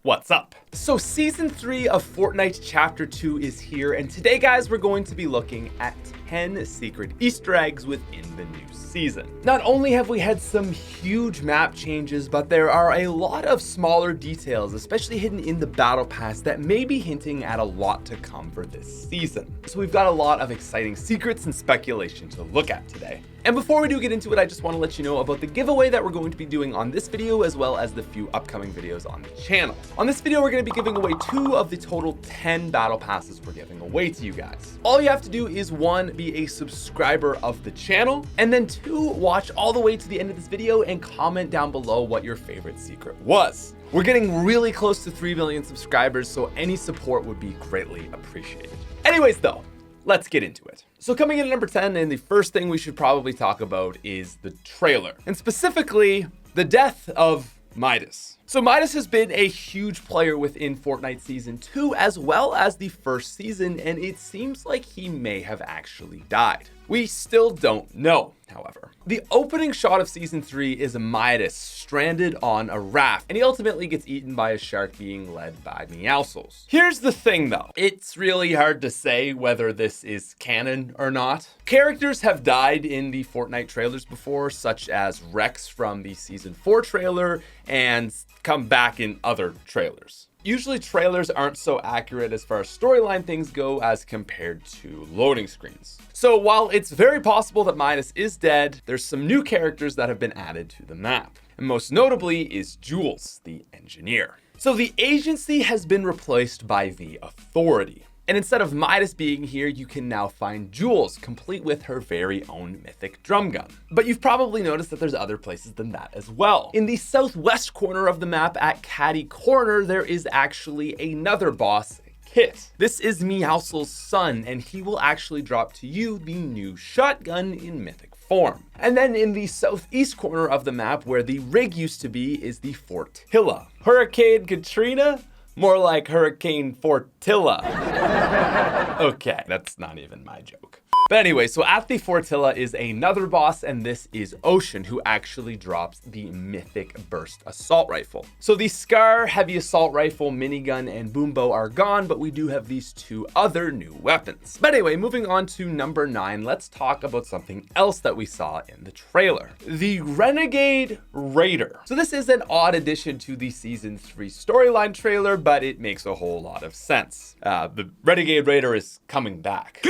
What's up? So season 3 of Fortnite chapter 2 is here, and today guys we're going to be looking at 10 secret Easter eggs within the new season. Not only have we had some huge map changes, but there are a lot of smaller details, especially hidden in the battle pass, that may be hinting at a lot to come for this season. So we've got a lot of exciting secrets and speculation to look at today. And before we do get into it, I just want to let you know about the giveaway that we're going to be doing on this video, as well as the few upcoming videos on the channel. On this video, we're going to be giving away 2 of the total 10 battle passes we're giving away to you guys. All you have to do is 1, be a subscriber of the channel, and then 2, watch all the way to the end of this video and comment down below what your favorite secret was. We're getting really close to 3 million subscribers, so any support would be greatly appreciated. Anyways though, let's get into it. So coming in at number 10, and the first thing we should probably talk about is the trailer, and specifically the death of Midas. So Midas has been a huge player within Fortnite Season 2 as well as the first season, and it seems like he may have actually died. We still don't know, however. The opening shot of Season 3 is Midas stranded on a raft, and he ultimately gets eaten by a shark being led by Meowscles. Here's the thing though, it's really hard to say whether this is canon or not. Characters have died in the Fortnite trailers before, such as Rex from the Season 4 trailer, and come back in other trailers. Usually trailers aren't so accurate as far as storyline things go as compared to loading screens. So while it's very possible that Midas is dead, there's some new characters that have been added to the map. And most notably is Jules, the engineer. So the agency has been replaced by the authority. And instead of Midas being here, you can now find Jules, complete with her very own mythic drum gun. But you've probably noticed that there's other places than that as well. In the southwest corner of the map at Caddy Corner, there is actually another boss, Kit. This is Meowscles' son, and he will actually drop to you the new shotgun in mythic form. And then in the southeast corner of the map, where the rig used to be, is the Fortilla. Hurricane Katrina? More like Hurricane Fortilla. Okay, that's not even my joke. But anyway, so at the Fortilla is another boss, and this is Ocean, who actually drops the mythic burst assault rifle. So the Scar, heavy assault rifle, minigun, and boombow are gone, but we do have these 2 other new weapons. But anyway, moving on to number 9, let's talk about something else that we saw in the trailer. The Renegade Raider. So this is an odd addition to the Season 3 storyline trailer, but it makes a whole lot of sense. The Renegade Raider is coming back.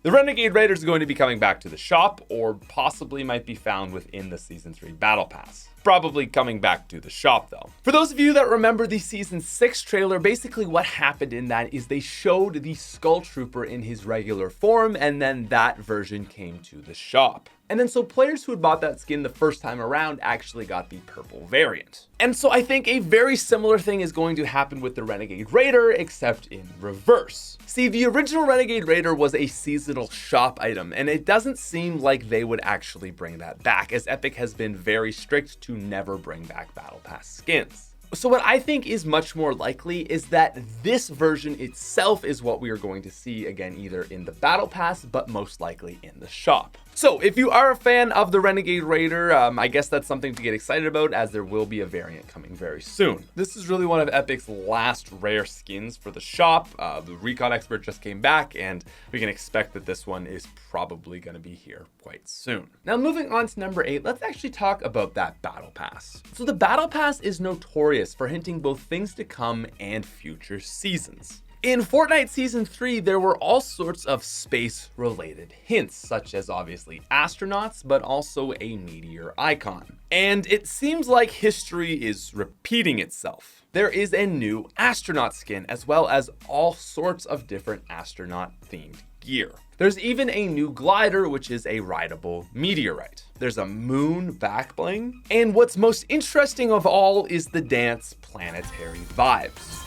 The Renegade Raider is going to be coming back to the shop, or possibly might be found within the Season 3 Battle Pass. Probably coming back to the shop though. For those of you that remember the Season 6 trailer, basically what happened in that is they showed the Skull Trooper in his regular form, and then that version came to the shop. And then so players who had bought that skin the first time around actually got the purple variant. And so I think a very similar thing is going to happen with the Renegade Raider, except in reverse. See, the original Renegade Raider was a seasonal shop item, and it doesn't seem like they would actually bring that back, as Epic has been very strict to never bring back Battle Pass skins. So what I think is much more likely is that this version itself is what we are going to see again, either in the Battle Pass, but most likely in the shop. So if you are a fan of the Renegade Raider, I guess that's something to get excited about, as there will be a variant coming very soon. This is really one of Epic's last rare skins for the shop. The Recon Expert just came back, and we can expect that this one is probably going to be here quite soon. Now moving on to number 8, let's actually talk about that Battle Pass. So the Battle Pass is notorious for hinting both things to come and future seasons. In Fortnite Season 3, there were all sorts of space-related hints, such as obviously astronauts, but also a meteor icon. And it seems like history is repeating itself. There is a new astronaut skin, as well as all sorts of different astronaut-themed gear. There's even a new glider, which is a rideable meteorite. There's a moon back bling. And what's most interesting of all is the dance Planetary Vibes.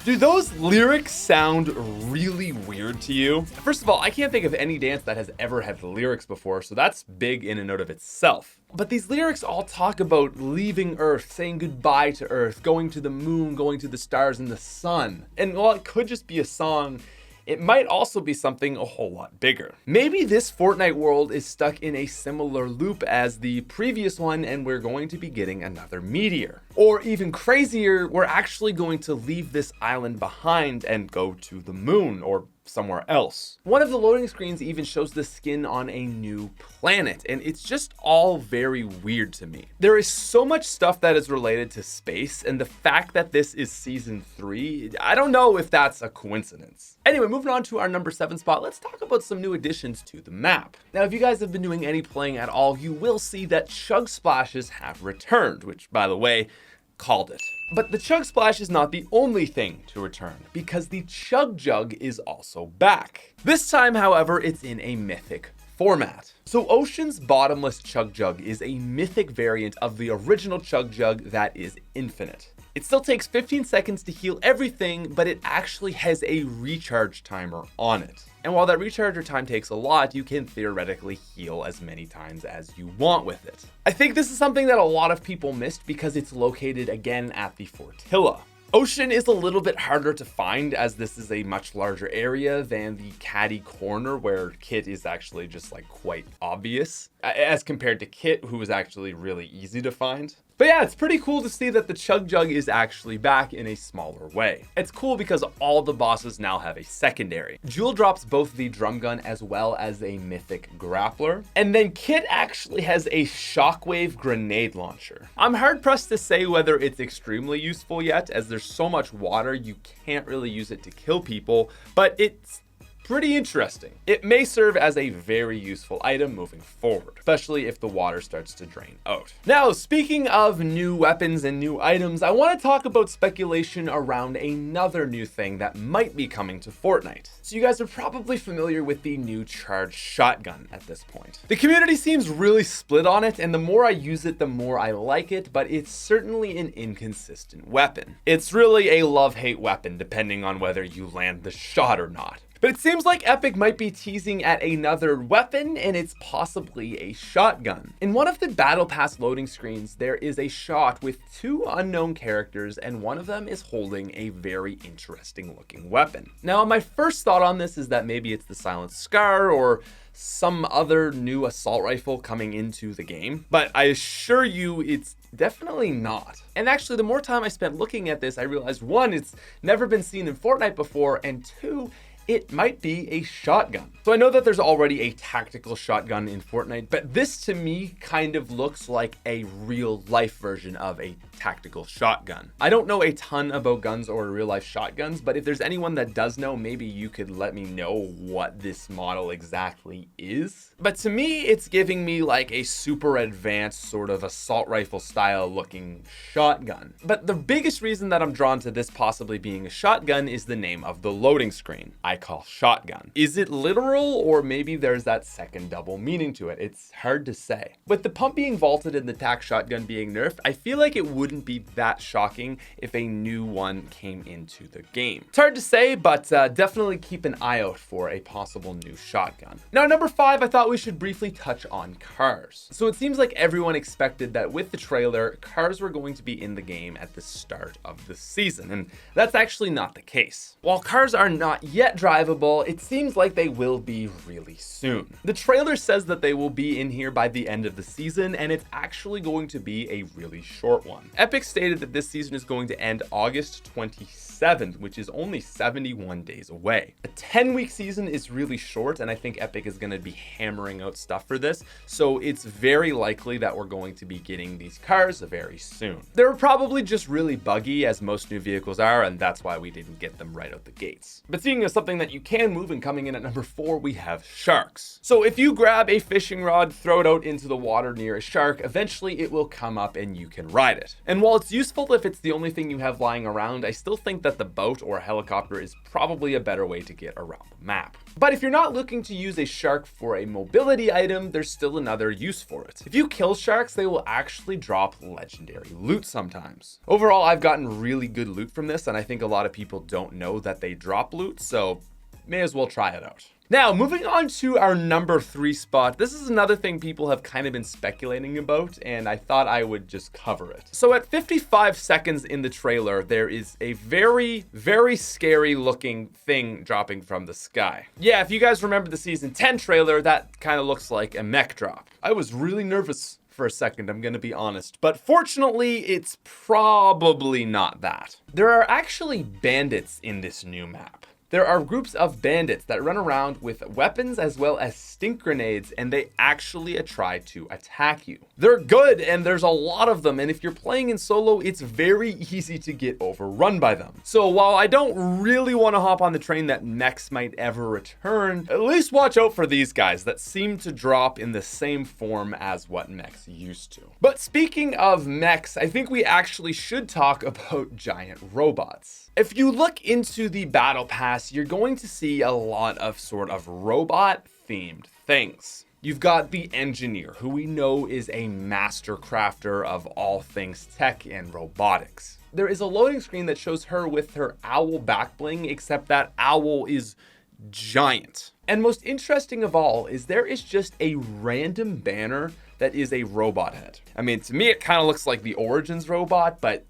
Do those lyrics sound really weird to you? First of all, I can't think of any dance that has ever had lyrics before, so that's big in and of itself. But these lyrics all talk about leaving Earth, saying goodbye to Earth, going to the moon, going to the stars and the sun. And while it could just be a song, it might also be something a whole lot bigger. Maybe this Fortnite world is stuck in a similar loop as the previous one and we're going to be getting another meteor. Or even crazier, we're actually going to leave this island behind and go to the moon or somewhere else. One of the loading screens even shows the skin on a new planet, and it's just all very weird to me. There is so much stuff that is related to space, and the fact that this is season 3, I don't know if that's a coincidence. Anyway, moving on to our number 7 spot, let's talk about some new additions to the map. Now, if you guys have been doing any playing at all, you will see that chug splashes have returned, which, by the way, called it. But the chug splash is not the only thing to return, because the chug jug is also back. This time, however, it's in a mythic format. So Ocean's bottomless chug jug is a mythic variant of the original chug jug that is infinite. It still takes 15 seconds to heal everything, but it actually has a recharge timer on it. And while that recharge time takes a lot, you can theoretically heal as many times as you want with it. I think this is something that a lot of people missed because it's located again at the Fortilla. Ocean is a little bit harder to find as this is a much larger area than the Caddy Corner, where Kit is actually just like quite obvious as compared to Kit, who is actually really easy to find. But yeah, it's pretty cool to see that the chug jug is actually back in a smaller way. It's cool because all the bosses now have a secondary. Jewel drops both the drum gun as well as a mythic grappler. And then Kit actually has a shockwave grenade launcher. I'm hard pressed to say whether it's extremely useful yet, as there's so much water you can't really use it to kill people, but it's pretty interesting. It may serve as a very useful item moving forward, especially if the water starts to drain out. Now, speaking of new weapons and new items, I want to talk about speculation around another new thing that might be coming to Fortnite. So you guys are probably familiar with the new charged shotgun at this point. The community seems really split on it, and the more I use it, the more I like it, but it's certainly an inconsistent weapon. It's really a love-hate weapon depending on whether you land the shot or not. But it seems like Epic might be teasing at another weapon, and it's possibly a shotgun. In one of the Battle Pass loading screens, there is a shot with 2 unknown characters, and one of them is holding a very interesting looking weapon. Now, my first thought on this is that maybe it's the Silent Scar or some other new assault rifle coming into the game, but I assure you it's definitely not. And actually, the more time I spent looking at this, I realized 1, it's never been seen in Fortnite before, and 2, it might be a shotgun. So I know that there's already a tactical shotgun in Fortnite, but this to me kind of looks like a real life version of a tactical shotgun. I don't know a ton about guns or real life shotguns, but if there's anyone that does know, maybe you could let me know what this model exactly is. But to me, it's giving me like a super advanced sort of assault rifle style looking shotgun. But the biggest reason that I'm drawn to this possibly being a shotgun is the name of the loading screen. I call shotgun. Is it literal, or maybe there's that second double meaning to it? It's hard to say. With the pump being vaulted and the tac shotgun being nerfed, I feel like it wouldn't be that shocking if a new one came into the game. It's hard to say, but definitely keep an eye out for a possible new shotgun. Now, number 5, I thought we should briefly touch on cars. So it seems like everyone expected that with the trailer, cars were going to be in the game at the start of the season, and that's actually not the case. While cars are not yet drivable, it seems like they will be really soon. The trailer says that they will be in here by the end of the season, and it's actually going to be a really short one. Epic stated that this season is going to end August 27th, which is only 71 days away. A 10-week season is really short, and I think Epic is going to be hammering out stuff for this, so it's very likely that we're going to be getting these cars very soon. They're probably just really buggy, as most new vehicles are, and that's why we didn't get them right out the gates. But seeing as something that you can move, and coming in at number 4, we have sharks. So if you grab a fishing rod, throw it out into the water near a shark, eventually it will come up and you can ride it. And while it's useful if it's the only thing you have lying around, I still think that the boat or a helicopter is probably a better way to get around the map. But if you're not looking to use a shark for a mobility item, there's still another use for it. If you kill sharks, they will actually drop legendary loot sometimes. Overall, I've gotten really good loot from this, and I think a lot of people don't know that they drop loot, so may as well try it out. Now, moving on to our number 3 spot, this is another thing people have kind of been speculating about, and I thought I would just cover it. So at 55 seconds in the trailer, there is a very, very scary looking thing dropping from the sky. Yeah, if you guys remember the season 10 trailer, that kind of looks like a mech drop. I was really nervous for a second, I'm gonna be honest. But fortunately, it's probably not that. There are actually bandits in this new map. There are groups of bandits that run around with weapons as well as stink grenades, and they actually try to attack you. They're good, and there's a lot of them, and if you're playing in solo, it's very easy to get overrun by them. So while I don't really want to hop on the train that mechs might ever return, at least watch out for these guys that seem to drop in the same form as what mechs used to. But speaking of mechs, I think we actually should talk about giant robots. If you look into the battle pass, you're going to see a lot of sort of robot themed things. You've got the engineer, who we know is a master crafter of all things tech and robotics. There is a loading screen that shows her with her owl back bling, except that owl is giant. And most interesting of all is there is just a random banner that is a robot head. I mean, to me, it kind of looks like the Origins robot, but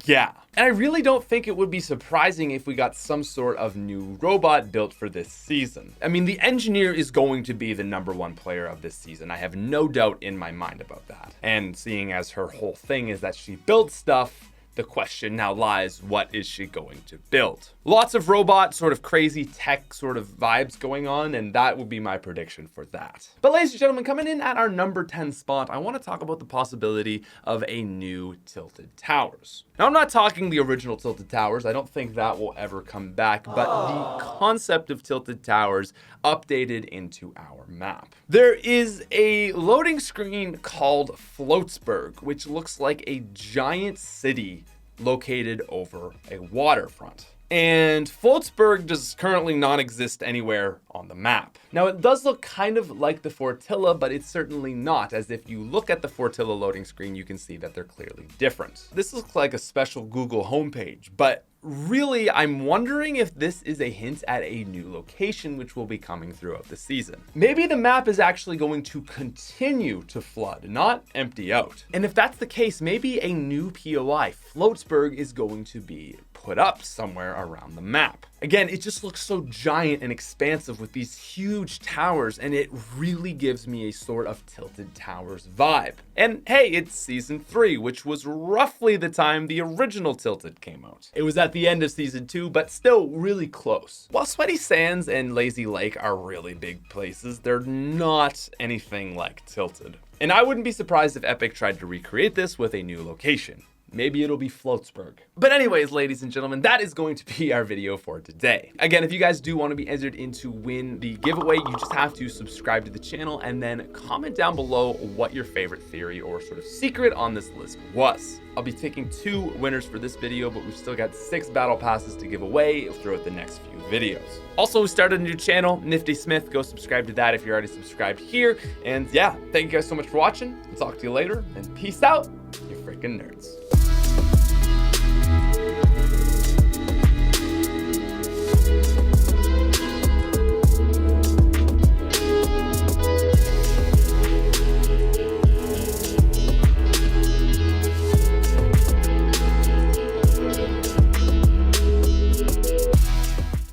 yeah. And I really don't think it would be surprising if we got some sort of new robot built for this season. I mean, the engineer is going to be the #1 player of this season. I have no doubt in my mind about that. And seeing as her whole thing is that she builds stuff, the question now lies, what is she going to build? Lots of robot, sort of crazy tech sort of vibes going on, and that would be my prediction for that. But ladies and gentlemen, coming in at our number 10 spot, I want to talk about the possibility of a new Tilted Towers. Now, I'm not talking the original Tilted Towers. I don't think that will ever come back, but the concept of Tilted Towers updated into our map. There is a loading screen called Floatsburg, which looks like a giant city located over a waterfront. And Floatsburg does currently not exist anywhere on the map. Now, it does look kind of like the Fortilla, but it's certainly not, as if you look at the Fortilla loading screen, you can see that they're clearly different. This looks like a special Google homepage, but really, I'm wondering if this is a hint at a new location which will be coming throughout the season. Maybe the map is actually going to continue to flood, not empty out. And if that's the case, maybe a new POI, Floatsburg, is going to be put up somewhere around the map. Again, it just looks so giant and expansive with these huge towers, and it really gives me a sort of Tilted Towers vibe. And hey, it's season 3, which was roughly the time the original Tilted came out. It was at the end of season 2, but still really close. While Sweaty Sands and Lazy Lake are really big places, they're not anything like Tilted. And I wouldn't be surprised if Epic tried to recreate this with a new location. Maybe it'll be Floatsburg. But anyways, ladies and gentlemen, that is going to be our video for today. Again, if you guys do want to be entered in to win the giveaway, you just have to subscribe to the channel and then comment down below what your favorite theory or sort of secret on this list was. I'll be taking 2 winners for this video, but we've still got 6 battle passes to give away throughout the next few videos. Also, we started a new channel, Nifty Smith. Go subscribe to that if you're already subscribed here. And yeah, thank you guys so much for watching. I'll talk to you later, and peace out, you freaking nerds.